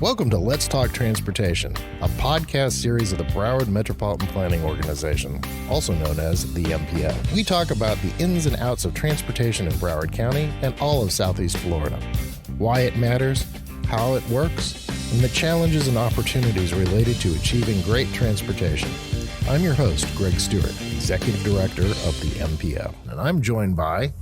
Welcome to Let's Talk Transportation, a podcast series of the Broward Metropolitan Planning Organization, also known as the MPO. We talk about the ins and outs of transportation in Broward County and all of Southeast Florida, why it matters, how it works, and the challenges and opportunities related to achieving great transportation. I'm your host, Greg Stewart, Executive Director of the MPO, and I'm joined by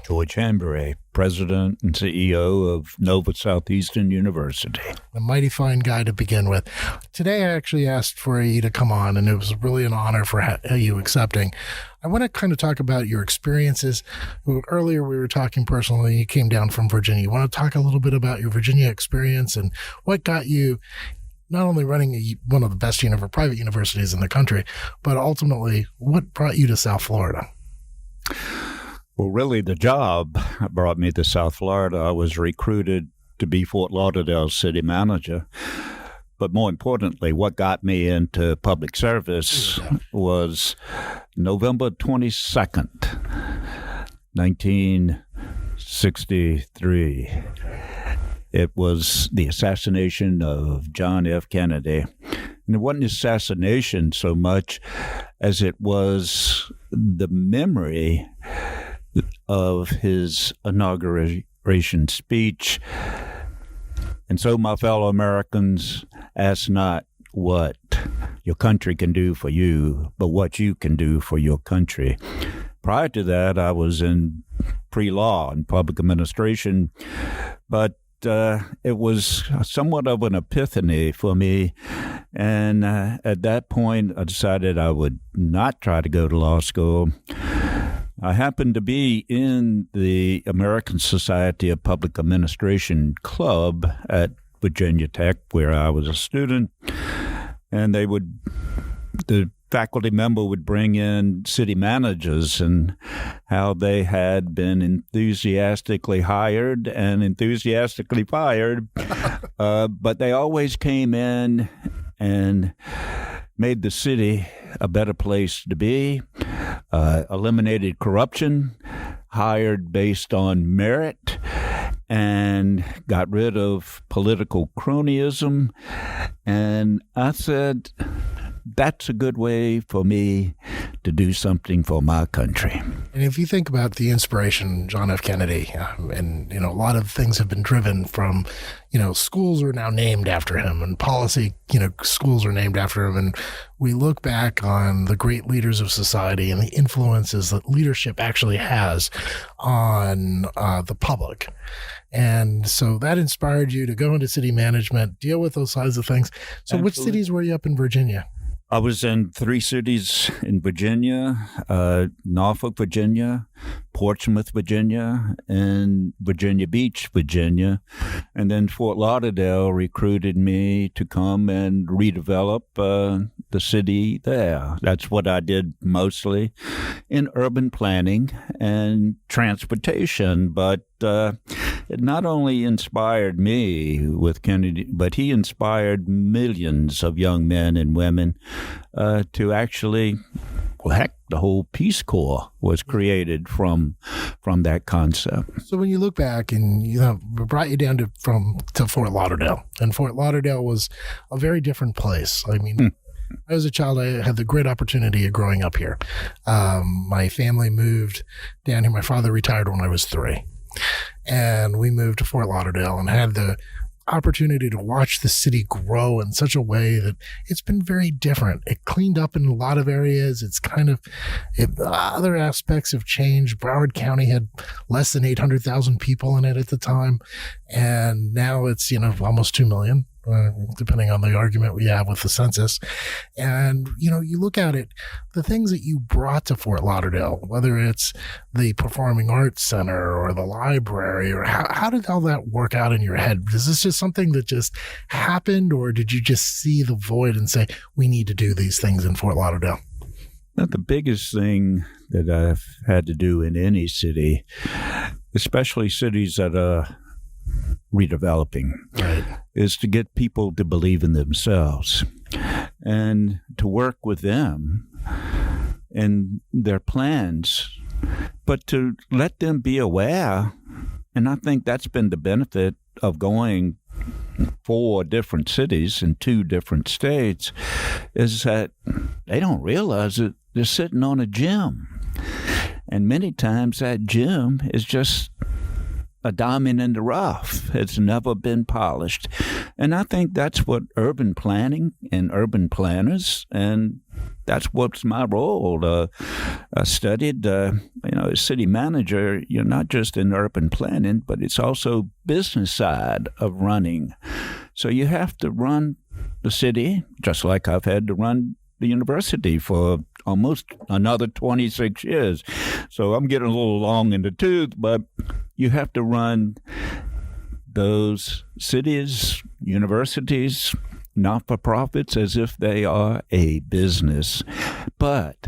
George Hanbury, President and CEO of Nova Southeastern University. A mighty fine guy to begin with. Today I actually asked for you to come on, and it was really an honor for you accepting. I want to kind of talk about your experiences. Earlier we were talking personally, you came down from Virginia. You want to talk a little bit about your Virginia experience and what got you not only running one of the best private universities in the country, but ultimately what brought you to South Florida? Well, really, the job brought me to South Florida. I was recruited to be Fort Lauderdale's city manager. But more importantly, what got me into public service was November 22nd, 1963. It was the assassination of John F. Kennedy. And it wasn't assassination so much as it was the memory of his inauguration speech. And so, my fellow Americans, ask not what your country can do for you, but what you can do for your country. Prior to that, I was in pre-law and public administration, but it was somewhat of an epiphany for me. And at that point, I decided I would not try to go to law school. I happened to be in the American Society of Public Administration Club at Virginia Tech, where I was a student, and the faculty member would bring in city managers and how they had been enthusiastically hired and enthusiastically fired, but they always came in and made the city a better place to be, eliminated corruption, hired based on merit, and got rid of political cronyism. And I said, that's a good way for me to do something for my country. And if you think about the inspiration, John F. Kennedy, and, a lot of things have been driven from, schools are now named after him and policy, schools are named after him. And we look back on the great leaders of society and the influences that leadership actually has on the public. And so that inspired you to go into city management, deal with those sides of things. So Absolutely. Which cities were you up in Virginia? I was in 3 cities in Virginia, Norfolk, Virginia, Portsmouth, Virginia, and Virginia Beach, Virginia. And then Fort Lauderdale recruited me to come and redevelop the city there. That's what I did mostly in urban planning and transportation. But it not only inspired me with Kennedy, but he inspired millions of young men and women to actually, the whole Peace Corps was created from that concept. So when you look back and it brought you down to Fort Lauderdale, and Fort Lauderdale was a very different place. I mean, as a child, I had the great opportunity of growing up here. My family moved down here. My father retired when I was 3. And we moved to Fort Lauderdale and had the opportunity to watch the city grow in such a way that it's been very different. It cleaned up in a lot of areas. It's other aspects have changed. Broward County had less than 800,000 people in it at the time. And now it's, almost 2 million. Depending on the argument we have with the census. And, you look at it, the things that you brought to Fort Lauderdale, whether it's the Performing Arts Center or the library, or how did all that work out in your head? Is this just something that just happened, or did you just see the void and say, we need to do these things in Fort Lauderdale? The biggest thing that I've had to do in any city, especially cities that are redeveloping, right, is to get people to believe in themselves and to work with them and their plans, but to let them be aware. And I think that's been the benefit of going 4 different cities in 2 different states is that they don't realize that they're sitting on a gem. And many times that gem is just a diamond in the rough. It's never been polished. And I think that's what urban planning and urban planners, and that's what's my role. I studied, as city manager, you're not just in urban planning, but it's also business side of running. So you have to run the city, just like I've had to run the university for almost another 26 years. So I'm getting a little long in the tooth, but you have to run those cities, universities, not-for-profits as if they are a business. But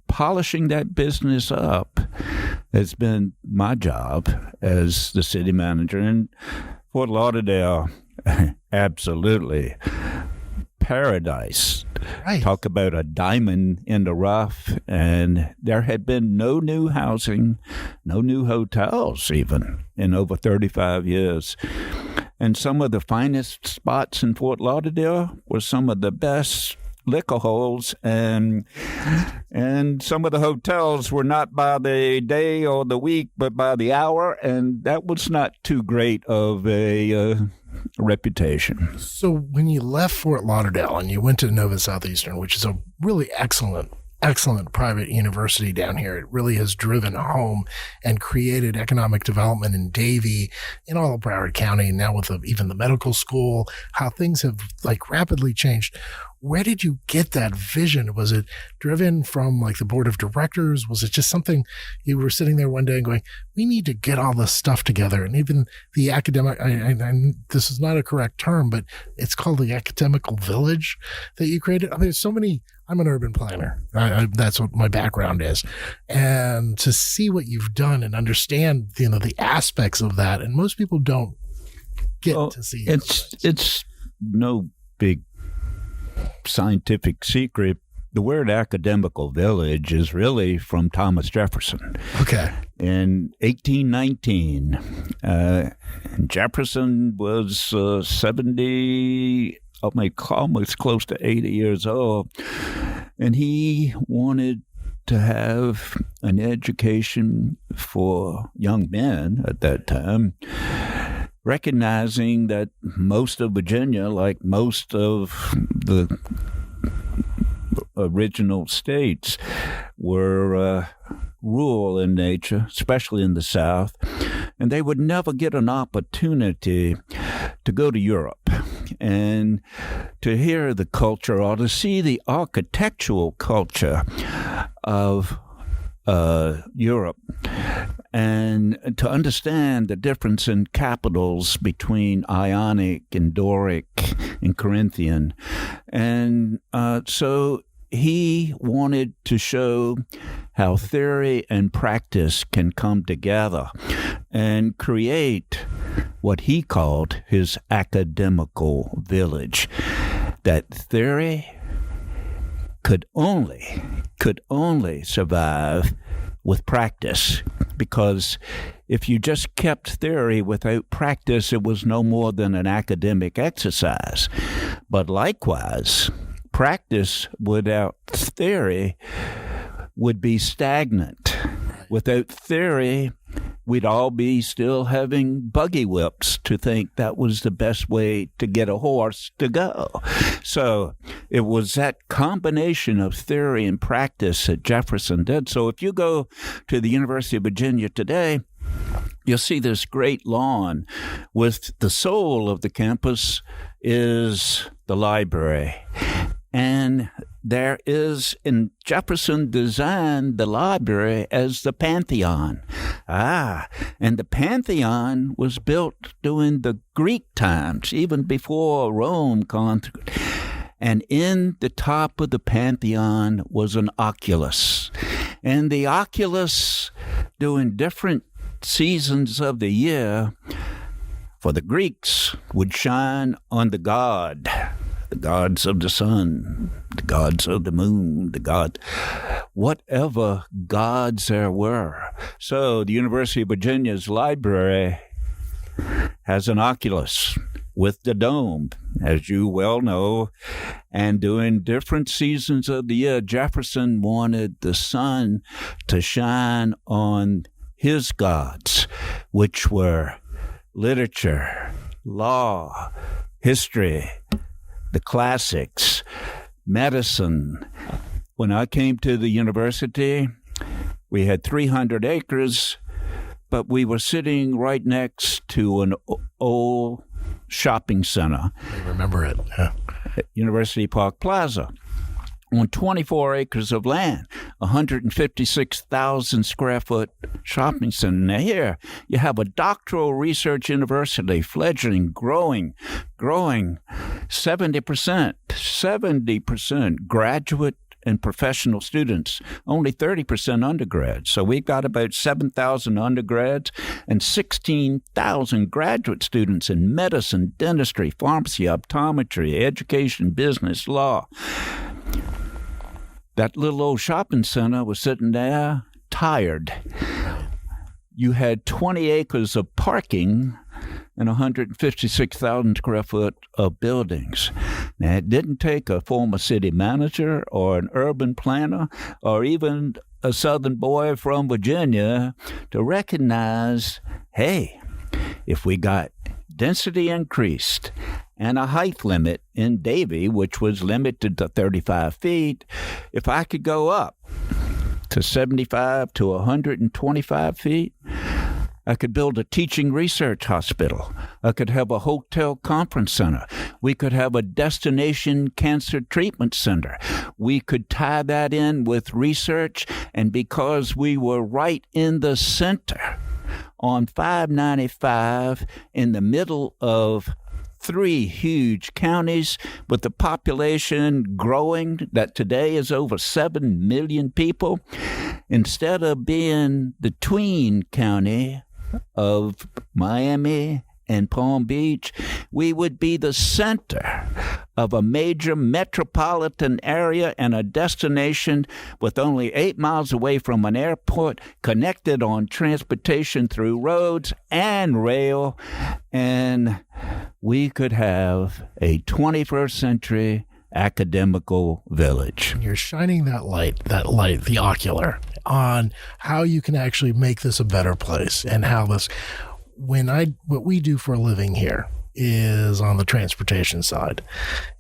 polishing that business up has been my job as the city manager. In Fort Lauderdale, absolutely paradise. Right. Talk about a diamond in the rough. And there had been no new housing, no new hotels even in over 35 years. And some of the finest spots in Fort Lauderdale were some of the best liquor holes, and some of the hotels were not by the day or the week, but by the hour, and that was not too great of a reputation. So when you left Fort Lauderdale and you went to Nova Southeastern, which is a really excellent private university down here, it really has driven home and created economic development in Davie, in all of Broward County, and now with even the medical school, how things have rapidly changed. Where did you get that vision? Was it driven from the board of directors? Was it just something you were sitting there one day and going, we need to get all this stuff together? And even the academic, this is not a correct term, but it's called the academical village that you created. I mean, there's so many. I'm an urban planner. That's what my background is. And to see what you've done and understand, the aspects of that, and most people don't get to see it. It's no big scientific secret. The word academical village is really from Thomas Jefferson. Okay. In 1819, Jefferson was 70, almost close to 80 years old, and he wanted to have an education for young men at that time, recognizing that most of Virginia, like most of the original states, were rural in nature, especially in the South, and they would never get an opportunity to go to Europe and to hear the culture or to see the architectural culture of Europe, and to understand the difference in capitals between Ionic and Doric and Corinthian. And so he wanted to show how theory and practice can come together and create what he called his academical village. That theory could only survive with practice, because if you just kept theory without practice, it was no more than an academic exercise. But likewise, practice without theory would be stagnant. Without theory, we'd all be still having buggy whips to think that was the best way to get a horse to go. So it was that combination of theory and practice that Jefferson did. So if you go to the University of Virginia today, you'll see this great lawn with the soul of the campus is the library. And there is, and Jefferson designed the library as the Pantheon. And the Pantheon was built during the Greek times, even before Rome conquered. And in the top of the Pantheon was an oculus. And the oculus, during different seasons of the year, for the Greeks, would shine on the gods of the sun, the gods of the moon, whatever gods there were. So the University of Virginia's library has an oculus. with the dome, as you well know. And during different seasons of the year, Jefferson wanted the sun to shine on his gods, which were literature, law, history, the classics, medicine. When I came to the university, we had 300 acres, but we were sitting right next to an old shopping center. I remember it. Yeah. At University Park Plaza, on 24 acres of land, 156,000 square foot shopping center. Now here you have a doctoral research university, fledgling, growing, 70% graduate and professional students, only 30% undergrads. So we've got about 7,000 undergrads and 16,000 graduate students in medicine, dentistry, pharmacy, optometry, education, business, law. That little old shopping center was sitting there tired. You had 20 acres of parking and 156,000 square foot of buildings. Now, it didn't take a former city manager or an urban planner or even a southern boy from Virginia to recognize, hey, if we got density increased and a height limit in Davie, which was limited to 35 feet, if I could go up to 75 to 125 feet, I could build a teaching research hospital. I could have a hotel conference center. We could have a destination cancer treatment center. We could tie that in with research, and because we were right in the center on 595 in the middle of 3 huge counties with the population growing that today is over 7 million people, instead of being the tween county of Miami and Palm Beach, we would be the center of a major metropolitan area and a destination with only 8 miles away from an airport, connected on transportation through roads and rail, and we could have a 21st century academical village. You're shining that light, the ocular, on how you can actually make this a better place, and how this, what we do for a living here is on the transportation side.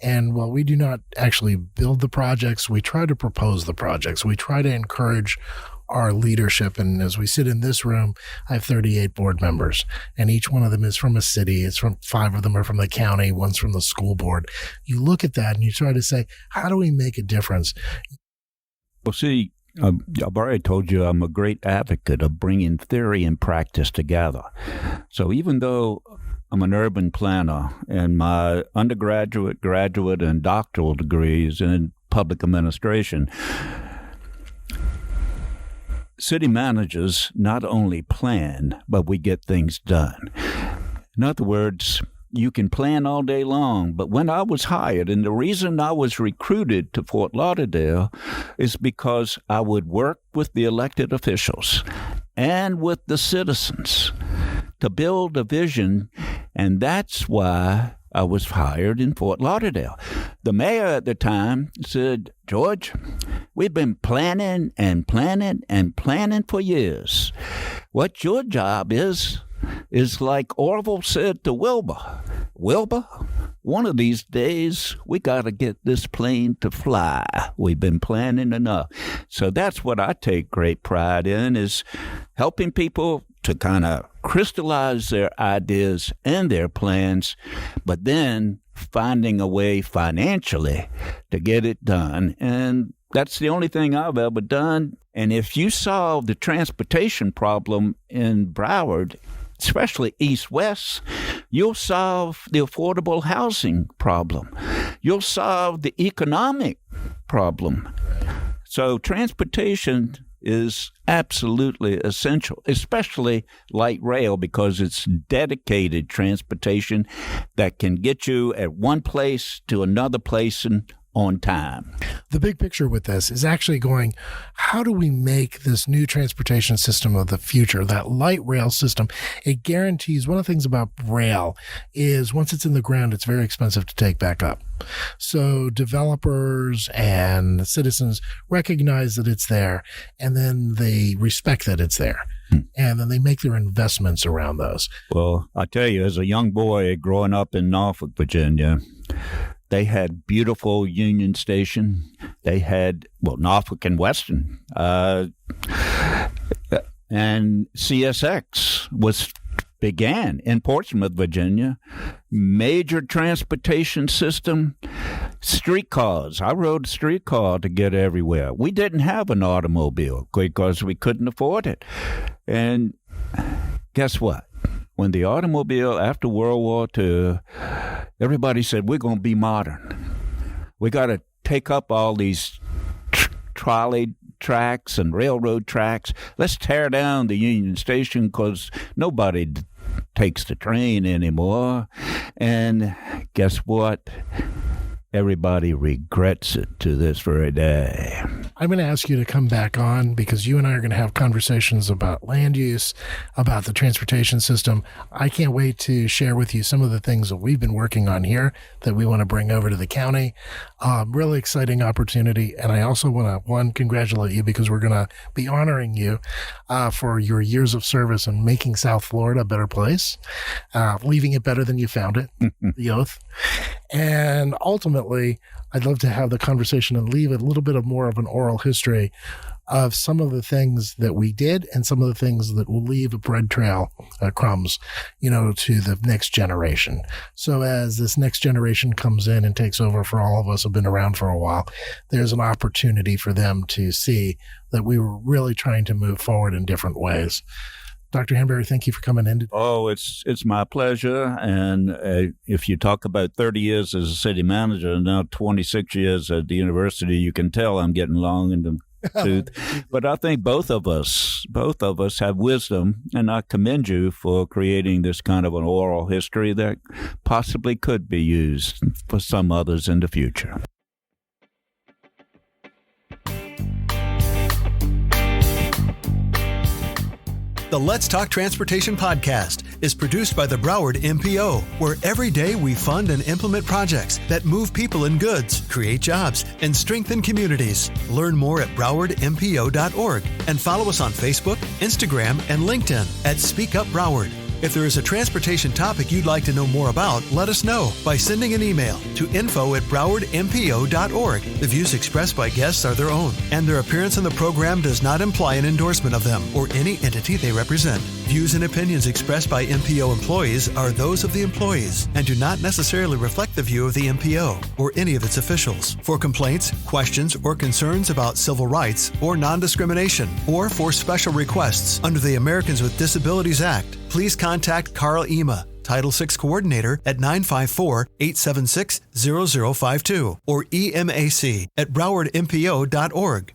And while we do not actually build the projects, we try to propose the projects. We try to encourage our leadership. And as we sit in this room, I have 38 board members, and each one of them is from a city. It's from 5 of them are from the county, one's from the school board. You look at that and you try to say, how do we make a difference? Well, see, I've already told you I'm a great advocate of bringing theory and practice together. So even though I'm an urban planner and my undergraduate, graduate, and doctoral degrees in public administration, city managers not only plan, but we get things done. In other words, you can plan all day long, but when I was hired, and the reason I was recruited to Fort Lauderdale is because I would work with the elected officials and with the citizens to build a vision, and that's why I was hired in Fort Lauderdale. The mayor at the time said, George, we've been planning and planning and planning for years. What your job is like Orville said to Wilbur. Wilbur, one of these days, we got to get this plane to fly. We've been planning enough. So that's what I take great pride in, is helping people to kind of crystallize their ideas and their plans, but then finding a way financially to get it done. And that's the only thing I've ever done. And if you solve the transportation problem in Broward, especially east-west, you'll solve the affordable housing problem. You'll solve the economic problem. So transportation is absolutely essential, especially light rail, because it's dedicated transportation that can get you at one place to another place in on time. The big picture with this is actually going, how do we make this new transportation system of the future, that light rail system? It guarantees, one of the things about rail is once it's in the ground, it's very expensive to take back up. So developers and citizens recognize that it's there, and then they respect that it's there. And then they make their investments around those. Well, I tell you, as a young boy growing up in Norfolk, Virginia, they had beautiful Union Station. They had, Norfolk and Western. And CSX began in Portsmouth, Virginia. Major transportation system, streetcars. I rode a streetcar to get everywhere. We didn't have an automobile because we couldn't afford it. And guess what? When the automobile, after World War II, everybody said, we're going to be modern. We got to take up all these trolley tracks and railroad tracks. Let's tear down the Union Station because nobody takes the train anymore. And guess what? Everybody regrets it to this very day. I'm going to ask you to come back on because you and I are going to have conversations about land use, about the transportation system. I can't wait to share with you some of the things that we've been working on here that we want to bring over to the county. Really exciting opportunity. And I also want to, congratulate you because we're going to be honoring you for your years of service and making South Florida a better place, leaving it better than you found it, the oath. And ultimately, I'd love to have the conversation and leave a little bit of more of an oral history of some of the things that we did and some of the things that will leave a bread trail, crumbs, to the next generation. So as this next generation comes in and takes over for all of us who've been around for a while, there's an opportunity for them to see that we were really trying to move forward in different ways. Dr. Hanbury, thank you for coming in. Oh, it's my pleasure. And if you talk about 30 years as a city manager and now 26 years at the university, you can tell I'm getting long in the tooth. But I think both of us have wisdom, and I commend you for creating this kind of an oral history that possibly could be used for some others in the future. The Let's Talk Transportation podcast is produced by the Broward MPO, where every day we fund and implement projects that move people and goods, create jobs, and strengthen communities. Learn more at browardmpo.org and follow us on Facebook, Instagram, and LinkedIn at Speak Up Broward. If there is a transportation topic you'd like to know more about, let us know by sending an email to info@browardmpo.org. The views expressed by guests are their own, and their appearance on the program does not imply an endorsement of them or any entity they represent. Views and opinions expressed by MPO employees are those of the employees and do not necessarily reflect the view of the MPO or any of its officials. For complaints, questions, or concerns about civil rights or non-discrimination, or for special requests under the Americans with Disabilities Act, please contact Carl Ema, Title VI Coordinator at 954-876-0052 or EMAC at browardmpo.org.